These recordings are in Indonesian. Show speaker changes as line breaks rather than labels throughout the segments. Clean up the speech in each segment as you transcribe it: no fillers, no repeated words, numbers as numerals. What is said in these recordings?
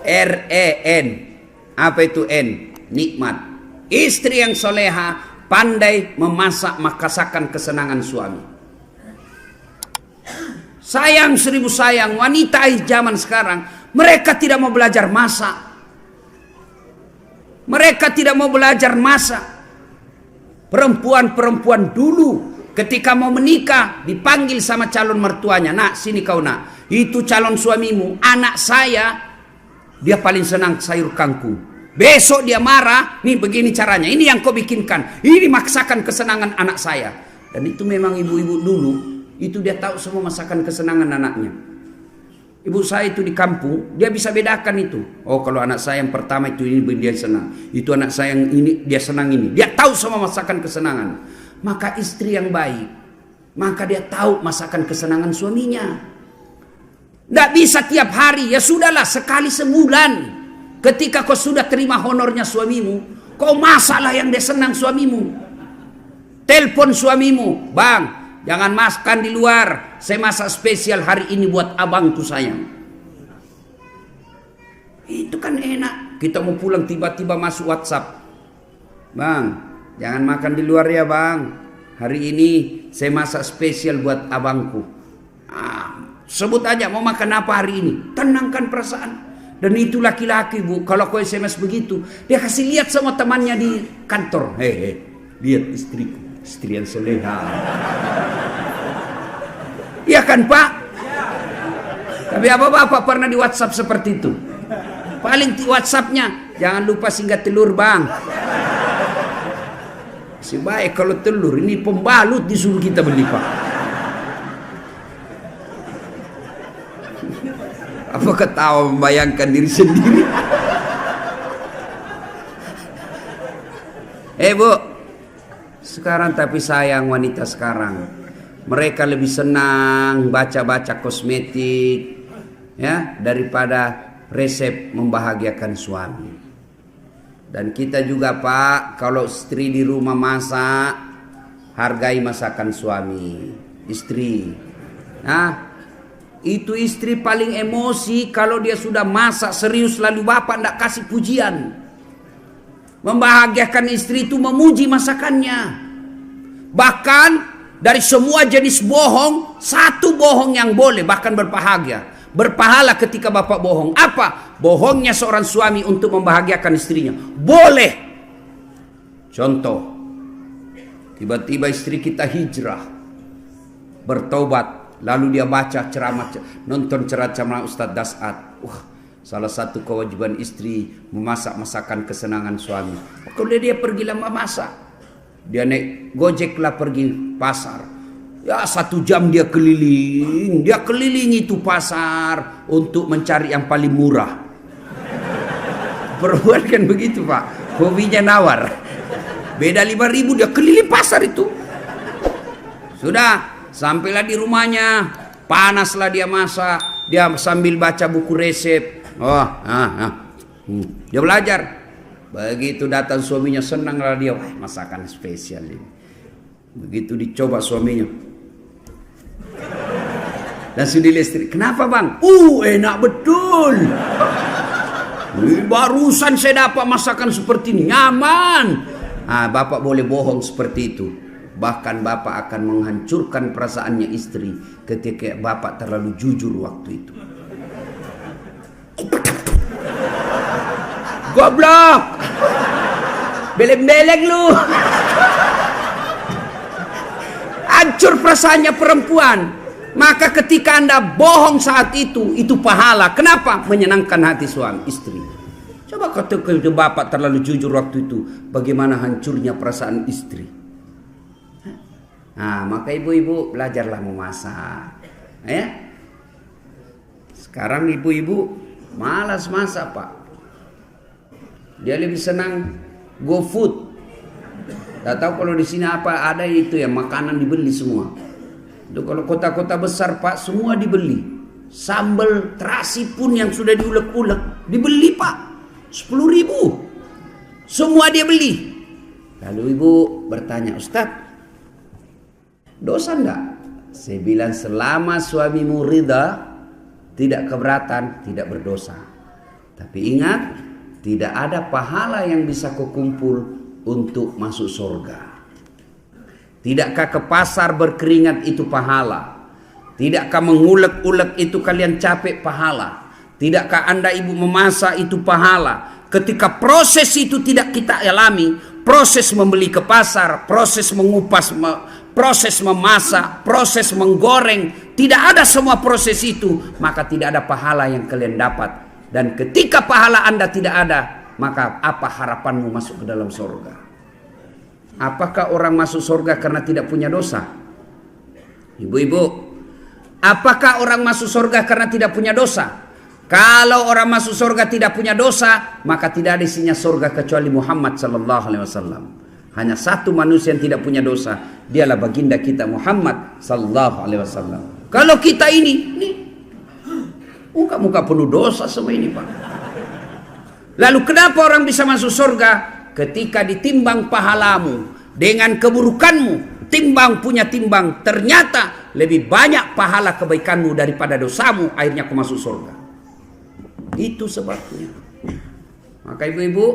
R-E-N. Apa itu N? Nikmat. Istri yang soleha pandai memasak merasakan kesenangan suami. Sayang seribu sayang, wanita zaman sekarang mereka tidak mau belajar masak. Mereka tidak mau belajar masak. Perempuan-perempuan dulu ketika mau menikah dipanggil sama calon mertuanya, nak sini kau nak, itu calon suamimu, anak saya dia paling senang sayur kangkung. Besok dia marah, nih begini caranya, ini yang kau bikinkan, ini maksakan kesenangan anak saya. Dan itu memang ibu-ibu dulu itu dia tahu semua masakan kesenangan anaknya. Ibu saya itu di kampung, dia bisa bedakan itu. Oh, kalau anak saya yang pertama itu ini dia senang, itu anak saya yang ini dia senang ini. Dia tahu semua masakan kesenangan. Maka istri yang baik, maka dia tahu masakan kesenangan suaminya. Tidak bisa tiap hari, ya sudahlah sekali sebulan. Ketika kau sudah terima honornya suamimu, kau masaklah yang dia senang suamimu. Telepon suamimu, bang, jangan makan di luar, saya masak spesial hari ini buat abangku sayang. Itu kan enak. Kita mau pulang tiba-tiba masuk WhatsApp, bang, jangan makan di luar ya bang, hari ini saya masak spesial buat abangku. Sebut aja mau makan apa hari ini, tenangkan perasaan. Dan itu laki-laki bu, kalau kau SMS begitu, dia kasih lihat sama temannya di kantor, lihat istriku, istri yang soleha. Iya kan pak? Tapi apa bapak pernah di WhatsApp seperti itu? Paling di WhatsAppnya, jangan lupa singgah telur bang. Si baik kalau telur, ini pembalut disuruh kita beli pak. Apa ketawa membayangkan diri sendiri? Bu, sekarang tapi sayang wanita sekarang, mereka lebih senang baca-baca kosmetik ya daripada resep membahagiakan suami. Dan kita juga pak, kalau istri di rumah masak, hargai masakan suami istri. Nah, itu istri paling emosi kalau dia sudah masak serius lalu bapak tidak kasih pujian. Membahagiakan istri itu memuji masakannya. Bahkan dari semua jenis bohong, satu bohong yang boleh bahkan berpahala ketika bapak bohong. Apa? Bohongnya seorang suami untuk membahagiakan istrinya. Boleh. Contoh, tiba-tiba istri kita hijrah, bertobat, lalu dia baca ceramah, nonton ceramah Ustadz Dasat. Salah satu kewajiban istri memasak masakan kesenangan suami. Kalau dia pergi lama masak, dia naik gojek lah pergi pasar. Ya 1 jam dia keliling itu pasar untuk mencari yang paling murah. Perempuan kan begitu pak, hobinya nawar. Beda 5.000 dia keliling pasar itu. Sudah. Sampailah di rumahnya, panaslah dia masak, dia sambil baca buku resep. Dia belajar. Begitu datang suaminya senanglah dia, wah masakan spesial ini. Begitu dicoba suaminya, dan sudah istri, kenapa bang? Enak betul. Barusan saya dapat masakan seperti ini, nyaman. Bapak boleh bohong seperti itu. Bahkan bapak akan menghancurkan perasaannya istri ketika bapak terlalu jujur waktu itu. Goblok, beleng-beleng lu. Hancur perasaannya perempuan. Maka ketika anda bohong saat itu pahala. Kenapa? Menyenangkan hati suami istri. Coba ketika bapak terlalu jujur waktu itu, bagaimana hancurnya perasaan istri. Maka ibu-ibu belajarlah memasak. Ya. Sekarang ibu-ibu malas masak pak. Dia lebih senang GoFood. Tidak tahu kalau di sini apa ada itu ya, makanan dibeli semua. Itu kalau kota-kota besar pak semua dibeli. Sambal terasi pun yang sudah diulek-ulek dibeli pak. 10.000. Semua dia beli. Lalu ibu bertanya, Ustadz, dosa enggak? Saya bilang selama suamimu ridha, tidak keberatan, tidak berdosa. Tapi ingat, tidak ada pahala yang bisa kau kumpul untuk masuk surga. Tidakkah ke pasar berkeringat itu pahala? Tidakkah mengulek-ulek itu kalian capek pahala? Tidakkah Anda ibu memasak itu pahala? Ketika proses itu tidak kita alami, proses membeli ke pasar, proses mengupas, proses memasak, proses menggoreng, tidak ada semua proses itu, maka tidak ada pahala yang kalian dapat. Dan ketika pahala Anda tidak ada, maka apa harapanmu masuk ke dalam surga? Apakah orang masuk surga karena tidak punya dosa? Ibu-ibu, apakah orang masuk surga karena tidak punya dosa? Kalau orang masuk surga tidak punya dosa, maka tidak ada isinya surga kecuali Muhammad sallallahu alaihi wasallam. Hanya satu manusia yang tidak punya dosa, dialah baginda kita Muhammad sallallahu alaihi wasallam. Kalau kita ini muka-muka penuh dosa semua ini, Pak. Lalu kenapa orang bisa masuk surga? Ketika ditimbang pahalamu dengan keburukanmu, timbang punya timbang, ternyata lebih banyak pahala kebaikanmu daripada dosamu, akhirnya kau masuk surga. Itu sebabnya. Maka ibu-ibu,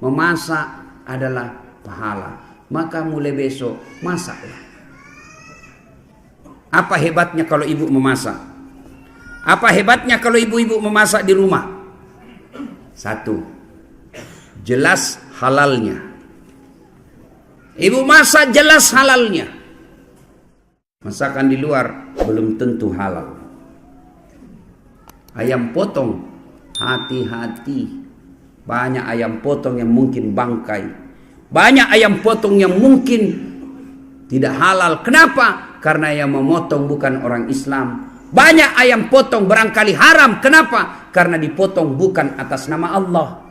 memasak adalah pahala. Maka mulai besok masaklah. Apa hebatnya kalau ibu memasak? Apa hebatnya kalau ibu-ibu memasak di rumah? Satu, jelas halalnya. Ibu masak jelas halalnya. Masakan di luar belum tentu halal. Ayam potong, hati-hati. Banyak ayam potong yang mungkin bangkai. Banyak ayam potong yang mungkin tidak halal. Kenapa? Karena yang memotong bukan orang Islam. Banyak ayam potong barangkali haram. Kenapa? Karena dipotong bukan atas nama Allah.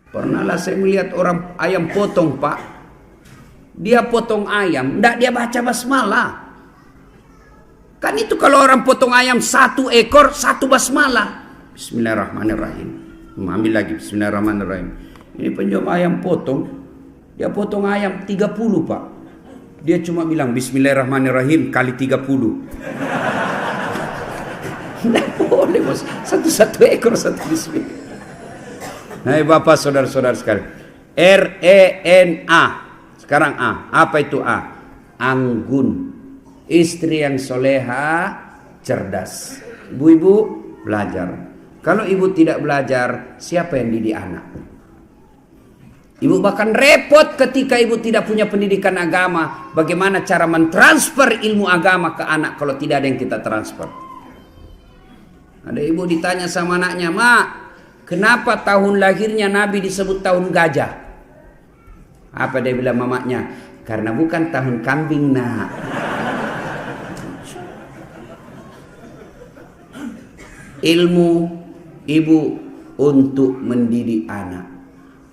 Pernahlah saya melihat orang ayam potong, Pak. Dia potong ayam, enggak dia baca basmalah. Kan itu kalau orang potong ayam 1 ekor, 1 basmalah. Bismillahirrahmanirrahim. Ambil lagi, bismillahirrahmanirrahim. Ini penjual ayam potong, dia potong ayam 30, Pak. Dia cuma bilang bismillahirrahmanirrahim kali 30. Tidak boleh, bos. 1 ekor 1 bismillah. Nah, Bapak, saudara-saudara sekalian. RENA. Sekarang A. Apa itu A? Anggun. Istri yang soleha, cerdas. Ibu-ibu belajar. Kalau ibu tidak belajar, siapa yang didik anak? Ibu bahkan repot ketika ibu tidak punya pendidikan agama. Bagaimana cara mentransfer ilmu agama ke anak kalau tidak ada yang kita transfer? Ada ibu ditanya sama anaknya, "Mak, kenapa tahun lahirnya Nabi disebut tahun gajah?" Apa dia bilang mamanya? Karena bukan tahun kambing, nak. Ilmu ibu untuk mendidik anak.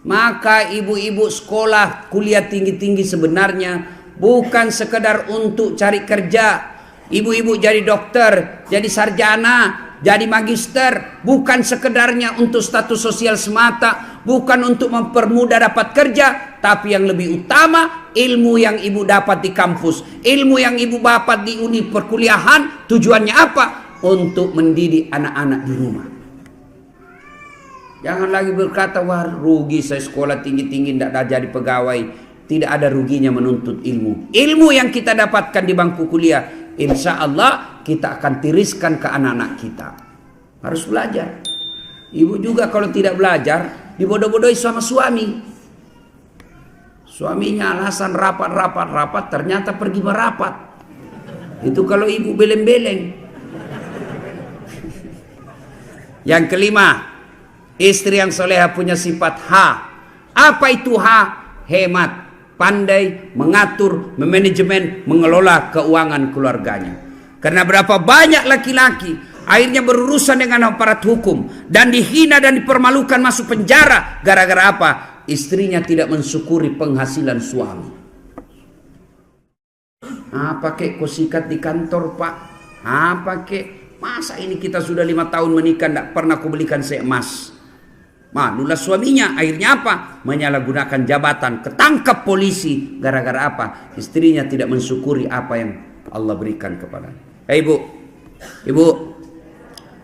Maka ibu-ibu sekolah kuliah tinggi-tinggi sebenarnya bukan sekedar untuk cari kerja. Ibu-ibu jadi dokter, jadi sarjana, jadi magister, bukan sekedarnya untuk status sosial semata, bukan untuk mempermudah dapat kerja, tapi yang lebih utama ilmu yang ibu dapat di kampus, ilmu yang ibu dapat di uni perkuliahan, tujuannya apa? Untuk mendidik anak-anak di rumah. Jangan lagi berkata, wah rugi saya sekolah tinggi-tinggi tidak jadi pegawai. Tidak ada ruginya menuntut ilmu. Ilmu yang kita dapatkan di bangku kuliah, insya Allah kita akan tiriskan ke anak-anak kita. Harus belajar. Ibu juga kalau tidak belajar, dibodoh-bodohi sama suami. Suaminya alasan rapat, ternyata pergi merapat. Itu kalau ibu beleng-beleng. Yang kelima, istri yang soleha punya sifat H. Apa itu H? Hemat, pandai mengatur, memanajemen, mengelola keuangan keluarganya. Karena berapa banyak laki-laki akhirnya berurusan dengan aparat hukum dan dihina dan dipermalukan masuk penjara gara-gara apa? Istrinya tidak mensyukuri penghasilan suami. Apa kek kau sikat di kantor, Pak? Apa kek? Masa ini kita sudah 5 tahun menikah tidak pernah kubelikan seemas. Malulah suaminya, akhirnya apa? Menyalahgunakan jabatan, ketangkap polisi. Gara-gara apa? Istrinya tidak mensyukuri apa yang Allah berikan kepadanya. Ibu,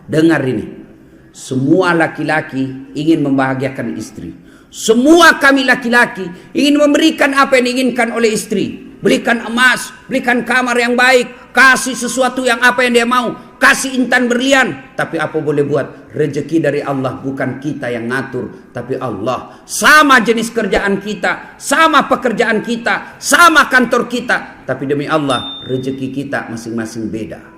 dengar ini. Semua laki-laki ingin membahagiakan istri. Semua kami laki-laki ingin memberikan apa yang diinginkan oleh istri. Belikan emas, belikan kamar yang baik, kasih sesuatu yang apa yang dia mau, kasih intan berlian. Tapi apa boleh buat? Rezeki dari Allah, bukan kita yang ngatur, tapi Allah. Sama jenis kerjaan kita, sama pekerjaan kita, sama kantor kita, tapi demi Allah rezeki kita masing-masing beda.